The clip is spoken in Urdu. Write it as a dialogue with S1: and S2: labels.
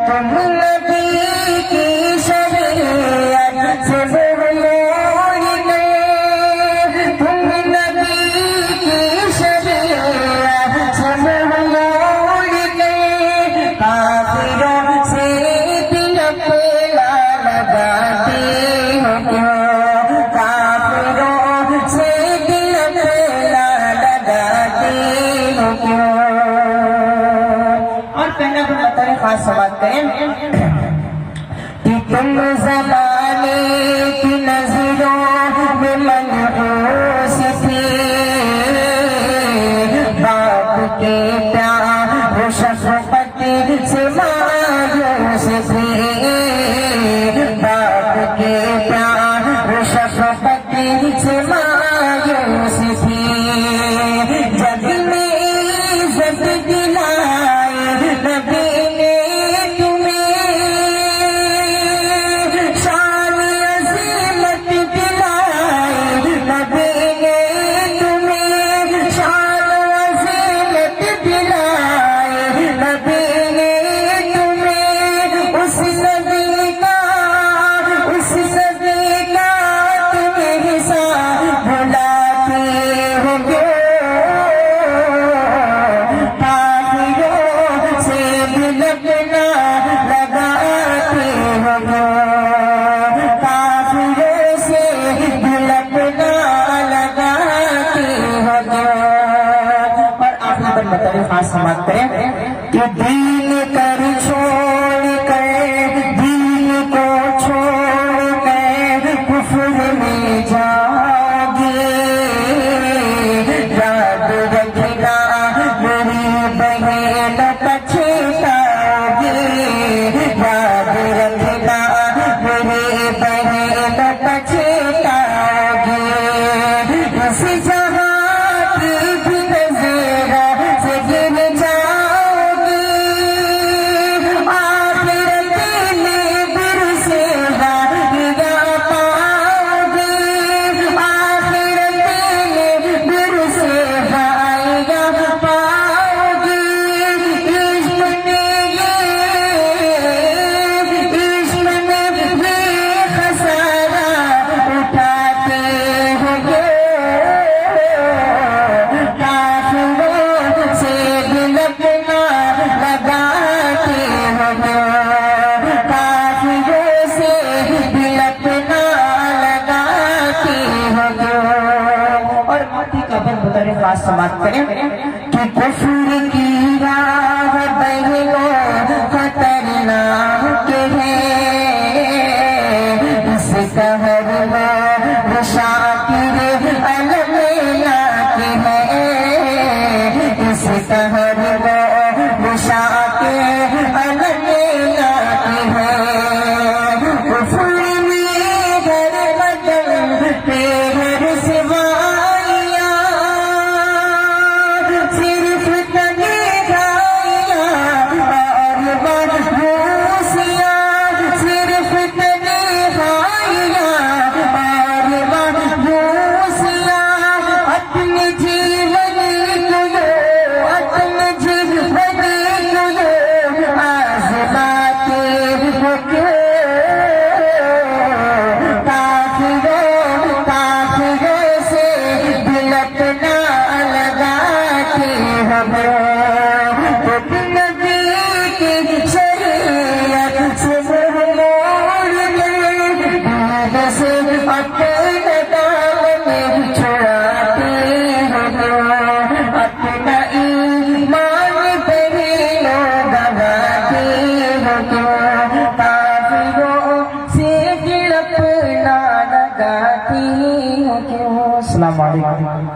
S1: تم نبی کی شریعت سے بھول گئے، تم نبی کی شریعت سے بھول گئے، کافروں سے دل پہ لگاتے ہو کیوں، کافروں سے دل پہ لگاتے ہو کیوں۔ اور پہلا بڑا خاص بات کریں کہ تم زمانے کی نظروں میں منحوس تھی، باپ کے پیار و شفقت سے مایوس تھی، باپ کے پیار و شفقت سے مایوس تھی، جب میں عزت دلائی نبی نے تمہیں، شان عظمت دلائی نبی نے تمہیں، شان عظمت دلائی نبی نے تمہیں، اس نبی کا تمہیں حساب بھلاتے ہو گے، کافروں سے دل اپنا لگاتے ہو گے، کافروں سے دل اپنا لگاتے ہو گے۔ اور آخری پر مطلب خاص سماعت کریں کہ دین کر چھوڑ کر، دین کو چھوڑ کر کفر میں جاؤ گے، یاد رکھنا میری بہن پچھتاؤ گے، یاد رکھنا میری بہن پچھتاؤ گے، اس جہاں کی بھی نظروں سے گر جاؤ گے، آخرت میں پھر سے باریاں پاؤ گے، آخرت میں پھر سے باریاں پاؤ گے، عشق میں خسارہ اٹھاتے ہو گے، کافروں سے دل اپنا لگاتے ہو گے، کافروں سے دل اپنا لگاتے ہو گے۔ اور ماتی کا بن متعلق خاص سماعت کریں کہ کفر کی راہ بہنوں خطرناک ہے، اس قہر میں شاکر المناک ہے، اس قہر میں شاکر المناک ہے، کفر میں گھر بدن پہ ہے رسوائیاں، صرف تنہائیاں اور مدھوسیاں، صرف تنہائیاں اور مدھوسیاں، اپنے جیون کو اپنے جیون کو آزماتے ہو کیوں، کافروں سے دل اپنا لگاتے ہو، تم نبی کی شریعت سے موڑ گئے، دین سے اپنے دام میں چھڑاتے ہو، اپنا ایمان دلیلوں گواتے ہو، کافروں سے دل اپنا لگاتے ہو۔ السلام علیکم۔